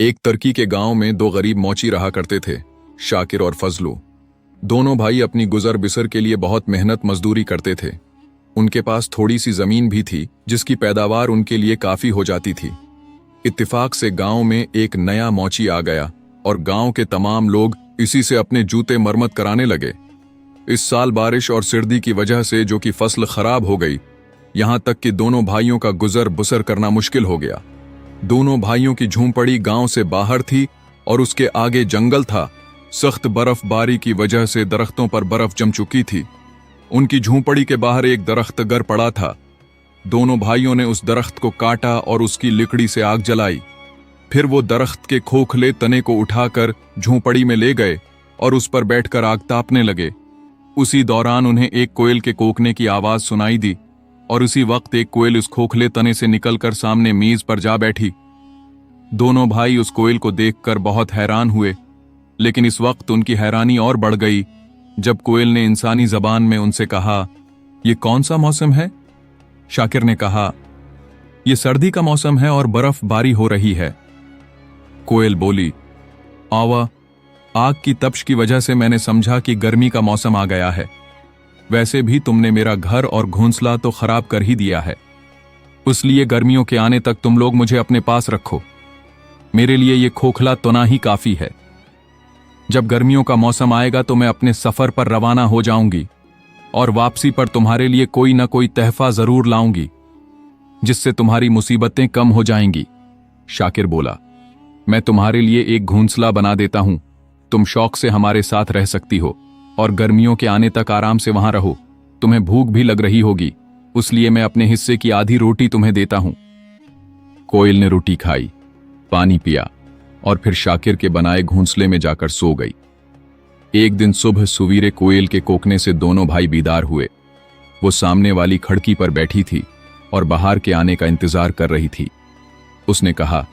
एक तरकी के गांव में दो गरीब मौची रहा करते थे, शाकिर और फजलू। दोनों भाई अपनी गुजर बिसर के लिए बहुत मेहनत मजदूरी करते थे। उनके पास थोड़ी सी जमीन भी थी जिसकी पैदावार उनके लिए काफी हो जाती थी। इत्तेफाक से गांव में एक नया मौची आ गया और गांव के तमाम लोग इसी से अपने जूते मरम्मत कराने लगे। इस साल बारिश और सर्दी की वजह से जो कि फसल खराब हो गई, यहां तक कि दोनों भाइयों का गुजर बसर करना मुश्किल हो गया। दोनों भाइयों की झूंपड़ी गांव से बाहर थी और उसके आगे जंगल था। सख्त बर्फबारी की वजह से दरख्तों पर बर्फ जम चुकी थी। उनकी झूंपड़ी के बाहर एक दरख्त गर पड़ा था। दोनों भाइयों ने उस दरख्त को काटा और उसकी लकड़ी से आग जलाई। फिर वो दरख्त के खोखले तने को उठाकर झूंपड़ी में ले गए और उस पर बैठकर आग तापने लगे। उसी दौरान उन्हें एक कोयल के कोकने की आवाज सुनाई दी और उसी वक्त एक कोयल उस खोखले तने से निकलकर सामने मेज पर जा बैठी। दोनों भाई उस कोयल को देखकर बहुत हैरान हुए, लेकिन इस वक्त उनकी हैरानी और बढ़ गई जब कोयल ने इंसानी जबान में उनसे कहा, "ये कौन सा मौसम है?" शाकिर ने कहा, "ये सर्दी का मौसम है और बर्फबारी हो रही है।" कोयल बोली, "आवा, आग की तपिश की वजह से मैंने समझा कि गर्मी का मौसम आ गया है। वैसे भी तुमने मेरा घर और घोंसला तो खराब कर ही दिया है, इसलिए गर्मियों के आने तक तुम लोग मुझे अपने पास रखो। मेरे लिए ये खोखला तना ही काफी है। जब गर्मियों का मौसम आएगा तो मैं अपने सफर पर रवाना हो जाऊंगी और वापसी पर तुम्हारे लिए कोई ना कोई तहफा जरूर लाऊंगी, जिससे तुम्हारी मुसीबतें कम हो जाएंगी।" शाकिर बोला, "मैं तुम्हारे लिए एक घोंसला बना देता हूं। तुम शौक से हमारे साथ रह सकती हो और गर्मियों के आने तक आराम से वहां रहो। तुम्हें भूख भी लग रही होगी, इसलिए मैं अपने हिस्से की आधी रोटी तुम्हें देता हूं।" कोयल ने रोटी खाई, पानी पिया और फिर शाकिर के बनाए घोंसले में जाकर सो गई। एक दिन सुबह सुवीरे कोयल के कोकने से दोनों भाई बीदार हुए। वो सामने वाली खिड़की पर बैठी थी और बाहर के आने का इंतजार कर रही थी। उसने कहा,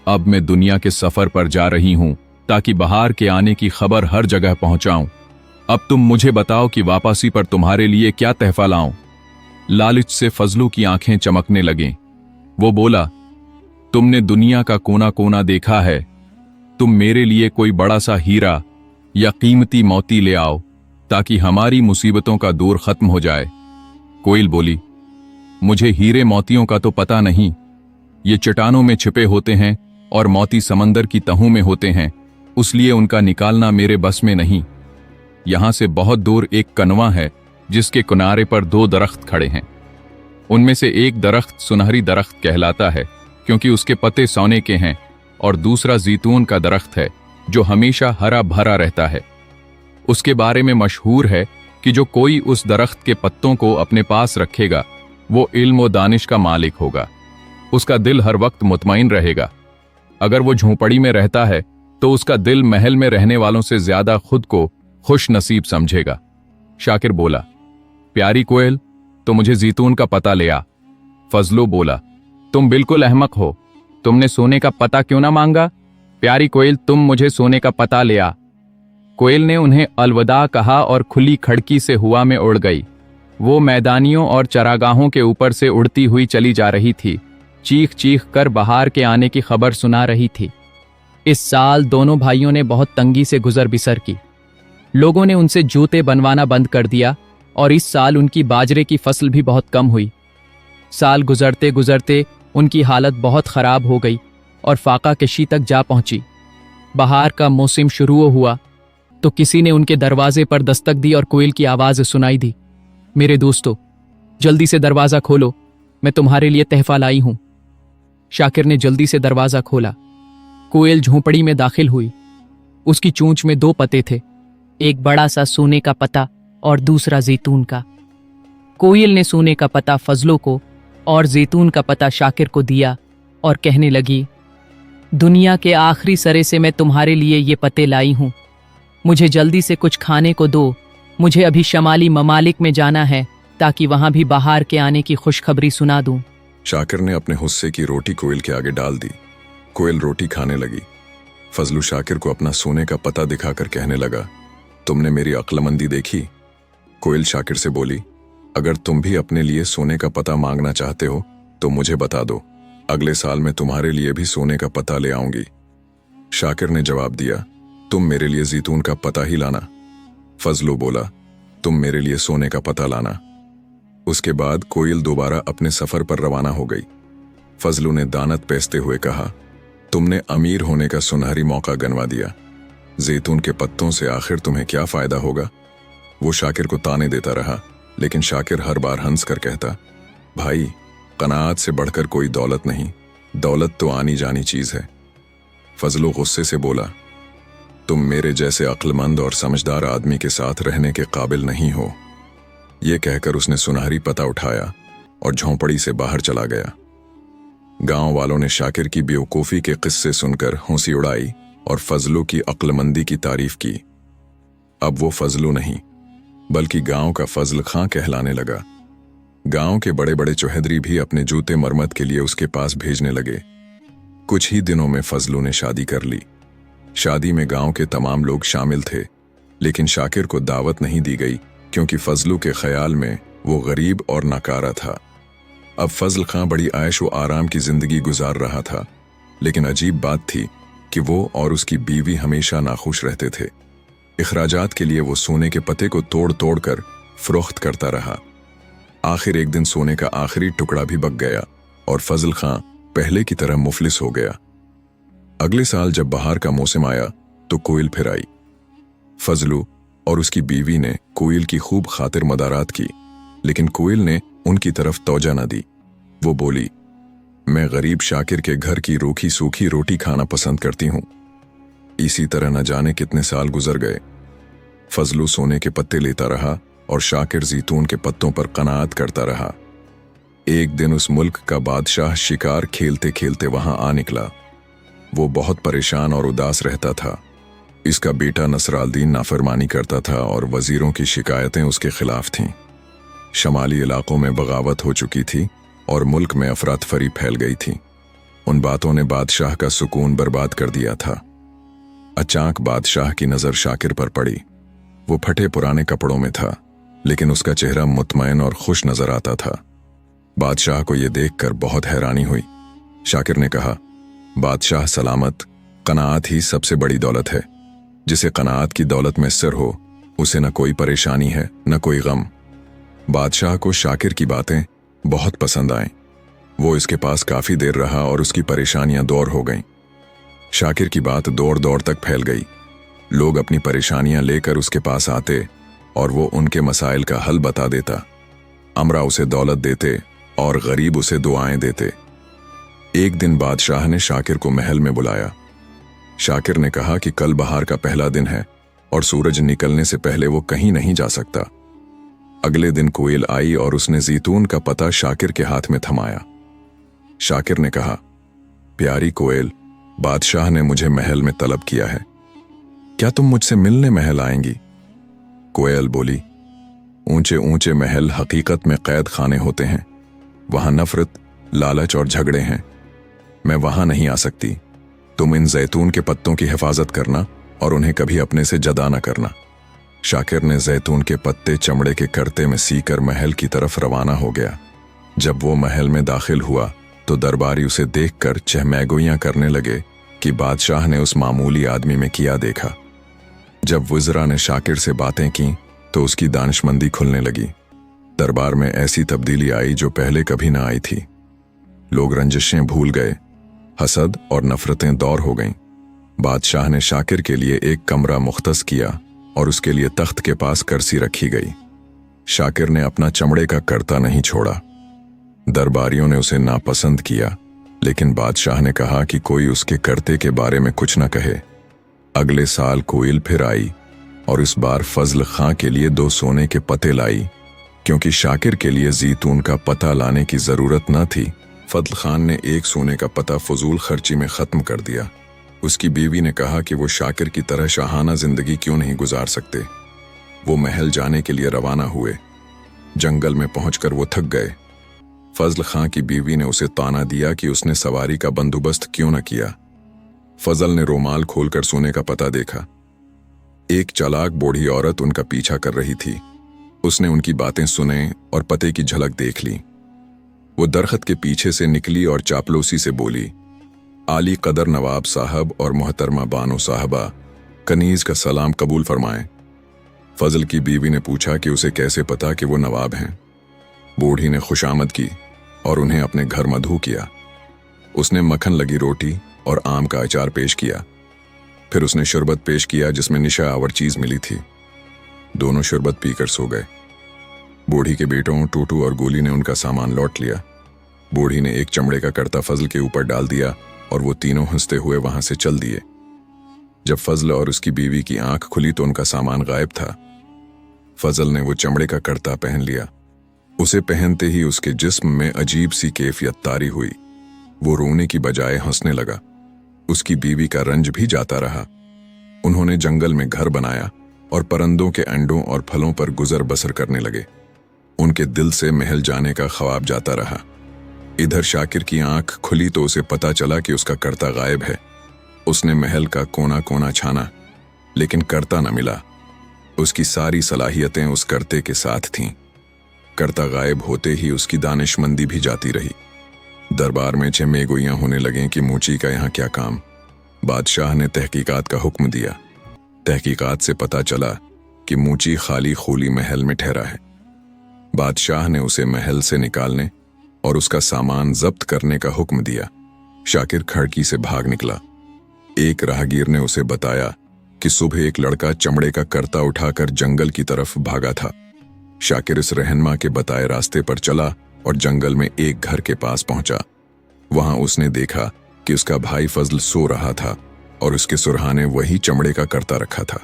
"अब मैं दुनिया के सफर पर जा रही हूं ताकि बाहर के आने की खबर हर जगह पहुंचाऊं। अब तुम मुझे बताओ कि वापसी पर तुम्हारे लिए क्या तहफा लाऊं?" लालच से फजलू की आंखें चमकने लगीं। वो बोला, "तुमने दुनिया का कोना कोना देखा है। तुम मेरे लिए कोई बड़ा सा हीरा या कीमती मोती ले आओ ताकि हमारी मुसीबतों का दौर खत्म हो जाए।" कोयल बोली, "मुझे हीरे मोतियों का तो पता नहीं। ये चट्टानों में छिपे होते हैं और मोती समंदर की तहों में होते हैं, इसलिए उनका निकालना मेरे बस में नहीं। यहां से बहुत दूर एक कनवा है जिसके किनारे पर दो दरख्त खड़े हैं। उनमें से एक दरख्त सुनहरी दरख्त कहलाता है क्योंकि उसके पत्ते सोने के हैं, और दूसरा जैतून का दरख्त है जो हमेशा हरा भरा रहता है। उसके बारे में मशहूर है कि जो कोई उस दरख्त के पत्तों को अपने पास रखेगा वो इल्म व दानिश का मालिक होगा। उसका दिल हर वक्त मुतमईन रहेगा। अगर वो झोंपड़ी में रहता है तो उसका दिल महल में रहने वालों से ज्यादा खुद को खुश नसीब समझेगा।" शाकिर बोला, "प्यारी कोयल, तो मुझे जैतून का पता ले आ।" फजलो बोला, "तुम बिल्कुल अहमक हो। तुमने सोने का पता क्यों ना मांगा? प्यारी कोयल, तुम मुझे सोने का पता ले आ।" कोयल ने उन्हें अलविदा कहा और खुली खिड़की से हवा में उड़ गई। वो मैदानियों और चरागाहों के ऊपर से उड़ती हुई चली जा रही थी, चीख चीख कर बाहर के आने की खबर सुना रही थी। इस साल दोनों भाइयों ने बहुत तंगी से गुजर बिसर की। लोगों ने उनसे जूते बनवाना बंद कर दिया और इस साल उनकी बाजरे की फसल भी बहुत कम हुई। साल गुजरते गुजरते उनकी हालत बहुत खराब हो गई और फाका कशी तक जा पहुंची। बहार का मौसम शुरू हुआ तो किसी ने उनके दरवाजे पर दस्तक दी और कोयल की आवाज सुनाई दी, "मेरे दोस्तों, जल्दी से दरवाजा खोलो, मैं तुम्हारे लिए तहफा लाई हूं।" शाकिर ने जल्दी से दरवाजा खोला। कोयल झोंपड़ी में दाखिल हुई। उसकी चोंच में दो पत्ते थे, एक बड़ा सा सोने का पता और दूसरा जैतून का। कोयल ने सोने का पता फजलों को और जैतून का पता शाकिर को दिया और कहने लगी, "दुनिया के आखिरी सरे से मैं तुम्हारे लिए ये पत्ते लाई हूं। मुझे जल्दी से कुछ खाने को दो। मुझे अभी शमाली ममालिक में जाना है ताकि वहां भी बाहर के आने की खुशखबरी सुना दूं।" शाकिर ने अपने हिस्से की रोटी कोयल के आगे डाल दी। कोयल रोटी खाने लगी। फजलू शाकिर को अपना सोने का पता दिखाकर कहने लगा, "तुमने मेरी अक्लमंदी देखी?" कोयल शाकिर से बोली, "अगर तुम भी अपने लिए सोने का पता मांगना चाहते हो तो मुझे बता दो। अगले साल मैं तुम्हारे लिए भी सोने का पता ले आऊंगी। शाकिर ने जवाब दिया, तुम मेरे लिए जैतून का पता ही लाना। फजलू बोला, तुम मेरे लिए सोने का पता लाना। उसके बाद कोयल दोबारा अपने सफर पर रवाना हो गई। फजलू ने दानत पेसते हुए कहा, तुमने अमीर होने का सुनहरी मौका गंवा दिया। जैतून के पत्तों से आखिर तुम्हें क्या फायदा होगा? वो शाकिर को ताने देता रहा, लेकिन शाकिर हर बार हंस कर कहता, भाई, कनात से बढ़कर कोई दौलत नहीं, दौलत तो आनी जानी चीज है। फजलू गुस्से से बोला, तुम मेरे जैसे अक्लमंद और समझदार आदमी के साथ रहने के काबिल नहीं हो। ये कहकर उसने सुनहरी पता उठाया और झोंपड़ी से बाहर चला गया। गांव वालों ने शाकिर की बेवकूफ़ी के किस्से सुनकर हंसी उड़ाई और फजलू की अक्लमंदी की तारीफ की। अब वो फजलू नहीं, बल्कि गांव का फजल खां कहलाने लगा। गांव के बड़े बड़े चौहदरी भी अपने जूते मरम्मत के लिए उसके पास भेजने लगे। कुछ ही दिनों में फजलू ने शादी कर ली। शादी में गांव के तमाम लोग शामिल थे, लेकिन शाकिर को दावत नहीं दी गई, क्योंकि फजलू के ख्याल में वो गरीब और नाकारा था। अब फजल खां बड़ी आयश व आराम की जिंदगी गुजार रहा था, लेकिन अजीब बात थी कि वो और उसकी बीवी हमेशा नाखुश रहते थे। इखराजात के लिए वो सोने के पते को तोड़ तोड़ कर फरोख्त करता रहा। आखिर एक दिन सोने का आखिरी टुकड़ा भी बक गया और फजल खां पहले की तरह मुफलिस हो गया। अगले साल जब बहार का मौसम आया तो कोयल फिर आई। फजलू और उसकी बीवी ने कोयल की खूब खातिर मदारात की, लेकिन कोयल ने उनकी तरफ तवज्जो न दी। वो बोली, मैं गरीब शाकिर के घर की रूखी सूखी रोटी खाना पसंद करती हूं। इसी तरह न जाने कितने साल गुजर गए। फजलू सोने के पत्ते लेता रहा और शाकिर जैतून के पत्तों पर कनात करता रहा। एक दिन उस मुल्क का बादशाह शिकार खेलते खेलते वहां आ निकला। वो बहुत परेशान और उदास रहता था। इसका बेटा नसरालदीन नाफरमानी करता था और वजीरों की शिकायतें उसके खिलाफ थीं। शमाली इलाकों में बगावत हो चुकी थी और मुल्क में अफरातफरी फैल गई थी। उन बातों ने बादशाह का सुकून बर्बाद कर दिया था। अचानक बादशाह की नज़र शाकिर पर पड़ी। वो फटे पुराने कपड़ों में था, लेकिन उसका चेहरा मुतमईन और खुश नजर आता था। बादशाह को यह देखकर बहुत हैरानी हुई। शाकिर ने कहा, बादशाह सलामत, कनात ही सबसे बड़ी दौलत है। जिसे कनात की दौलत मैसर हो, उसे न कोई परेशानी है न कोई गम। बादशाह को शाकिर की बातें बहुत पसंद आईं। वो इसके पास काफी देर रहा और उसकी परेशानियां दूर हो गईं। शाकिर की बात दौड़ दौड़ तक फैल गई। लोग अपनी परेशानियां लेकर उसके पास आते और वो उनके मसाइल का हल बता देता। अमरा उसे दौलत देते और गरीब उसे दुआएं देते। एक दिन बादशाह ने शाकिर को महल में बुलाया। शाकिर ने कहा कि कल बहार का पहला दिन है और सूरज निकलने से पहले वो कहीं नहीं जा सकता। अगले दिन कोयल आई और उसने जैतून का पता शाकिर के हाथ में थमाया। शाकिर ने कहा, प्यारी कोयल, बादशाह ने मुझे महल में तलब किया है। क्या तुम मुझसे मिलने महल आएंगी? कोयल बोली, ऊंचे ऊंचे महल हकीकत में कैद खाने होते हैं। वहां नफरत, लालच और झगड़े हैं। मैं वहां नहीं आ सकती। तुम इन जैतून के पत्तों की हिफाजत करना और उन्हें कभी अपने से जदा न करना। शाकिर ने जैतून के पत्ते चमड़े के करते में सीकर महल की तरफ रवाना हो गया। जब वो महल में दाखिल हुआ तो दरबारी उसे देखकर चहमैगोइयां करने लगे कि बादशाह ने उस मामूली आदमी में किया देखा। जब वज़रा ने शाकिर से बातें की तो उसकी दानिशमंदी खुलने लगी। दरबार में ऐसी तब्दीली आई जो पहले कभी ना आई थी। लोग रंजिशें भूल गए, हसद और नफरतें दौर हो गईं। बादशाह ने शाकिर के लिए एक कमरा मुख्तस किया और उसके लिए तख्त के पास करसी रखी गई। शाकिर ने अपना चमड़े का करता नहीं छोड़ा। दरबारियों ने उसे नापसंद किया, लेकिन बादशाह ने कहा कि कोई उसके करते के बारे में कुछ न कहे। अगले साल कोयल फिर आई और इस बार फजल खां के लिए 2 सोने के पते लाई, क्योंकि शाकिर के लिए जैतून का पता लाने की जरूरत न थी। फजल खान ने एक सोने का पता फजूल खर्ची में खत्म कर दिया। उसकी बीवी ने कहा कि वो शाकिर की तरह शाहाना जिंदगी क्यों नहीं गुजार सकते। वो महल जाने के लिए रवाना हुए। जंगल में पहुंचकर वो थक गए। फजल खां की बीवी ने उसे ताना दिया कि उसने सवारी का बंदोबस्त क्यों न किया। फजल ने रुमाल खोलकर सोने का पता देखा। एक चालाक बूढ़ी औरत उनका पीछा कर रही थी। उसने उनकी बातें सुने और पते की झलक देख ली। वो दरख्त के पीछे से निकली और चापलूसी से बोली, आली कदर नवाब साहब और मोहतरमा बानो साहबा कनीज का सलाम कबूल फरमाएं। फजल की बीवी ने पूछा कि उसे कैसे पता कि वो नवाब हैं। बूढ़ी ने खुशामद की और उन्हें अपने घर मधु किया। उसने मक्खन लगी रोटी और आम का अचार पेश किया। फिर उसने शरबत पेश किया जिसमें निशा आवर चीज मिली थी। दोनों शरबत पीकर सो गए। बूढ़ी के बेटों टूटू और गोली ने उनका सामान लौट लिया। बूढ़ी ने एक चमड़े का कर्ता फजल के ऊपर डाल दिया और वो तीनों हंसते हुए वहां से चल दिए। जब फजल और उसकी बीवी की आंख खुली तो उनका सामान गायब था। फजल ने वो चमड़े का कर्ता पहन लिया। उसे पहनते ही उसके जिस्म में अजीब सी कैफियत तारी हुई। वो रोने की बजाय हंसने लगा। उसकी बीवी का रंज भी जाता रहा। उन्होंने जंगल में घर बनाया और परंदों के अंडों और फलों पर गुजर बसर करने लगे। उनके दिल से महल जाने का ख्वाब जाता रहा। इधर शाकिर की आंख खुली तो उसे पता चला कि उसका कर्ता गायब है। उसने महल का कोना कोना छाना लेकिन कर्ता न मिला। उसकी सारी सलाहियतें उस कर्ते के साथ थीं। कर्ता गायब होते ही उसकी दानिशमंदी भी जाती रही। दरबार में चमेगोइयां होने लगें कि मूची का यहाँ क्या काम। बादशाह ने तहकीकात का हुक्म दिया। तहकीकात से पता चला कि मूची खाली खूली महल में ठहरा है। बादशाह ने उसे महल से निकालने और उसका सामान जब्त करने का हुक्म दिया। शाकिर खिड़की से भाग निकला। एक राहगीर ने उसे बताया कि सुबह एक लड़का चमड़े का कर्ता उठाकर जंगल की तरफ भागा था। शाकिर इस रहनुमा के बताए रास्ते पर चला और जंगल में एक घर के पास पहुंचा। वहां उसने देखा कि उसका भाई फजल सो रहा था और उसके सुरहाने वही चमड़े का कर्ता रखा था।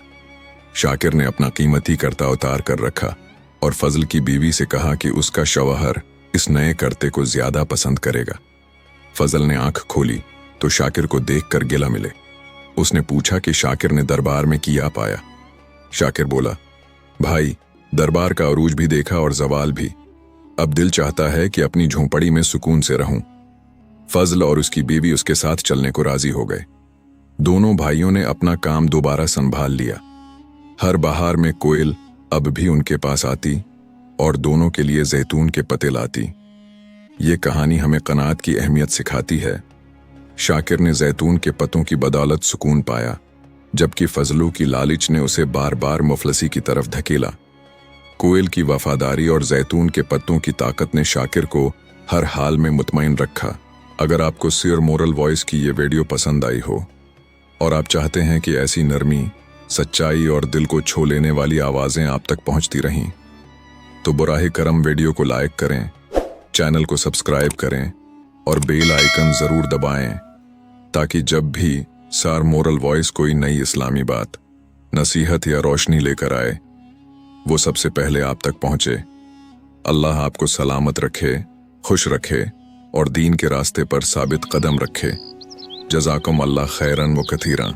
शाकिर ने अपना कीमती कर्ता उतार कर रखा और फजल की बीवी से कहा कि उसका शौहर इस नए कर्ते को ज्यादा पसंद करेगा। फजल ने आंख खोली तो शाकिर को देखकर गिला मिले। उसने पूछा कि शाकिर ने दरबार में किया पाया। शाकिर बोला, भाई दरबार का अरूज भी देखा और जवाल भी। अब दिल चाहता है कि अपनी झोंपड़ी में सुकून से रहूं। फजल और उसकी बीवी उसके साथ चलने को राजी हो गए। दोनों भाइयों ने अपना काम दोबारा संभाल लिया। हर बहार में कोयल अब भी उनके पास आती और दोनों के लिए जैतून के पत्ते लाती। ये कहानी हमें कनात की अहमियत सिखाती है। शाकिर ने जैतून के पत्तों की बदौलत सुकून पाया, जबकि फजलू की लालच ने उसे बार बार मुफलसी की तरफ धकेला। कोयल की वफादारी और जैतून के पत्तों की ताकत ने शाकिर को हर हाल में मुतमईन रखा। अगर आपको सिर मोरल वॉइस की ये वीडियो पसंद आई हो और आप चाहते हैं कि ऐसी नरमी, सच्चाई और दिल को छू लेने वाली आवाज़ें आप तक पहुंचती रहें, तो बुराहे करम वीडियो को लाइक करें, चैनल को सब्सक्राइब करें और बेल आइकन ज़रूर दबाएं ताकि जब भी सार मोरल वॉइस कोई नई इस्लामी बात, नसीहत या रोशनी लेकर आए वो सबसे पहले आप तक पहुंचे। अल्लाह आपको सलामत रखे, खुश रखे और दीन के रास्ते पर साबित कदम रखे। जज़ाकुम अल्लाह खैरन व कथीरन।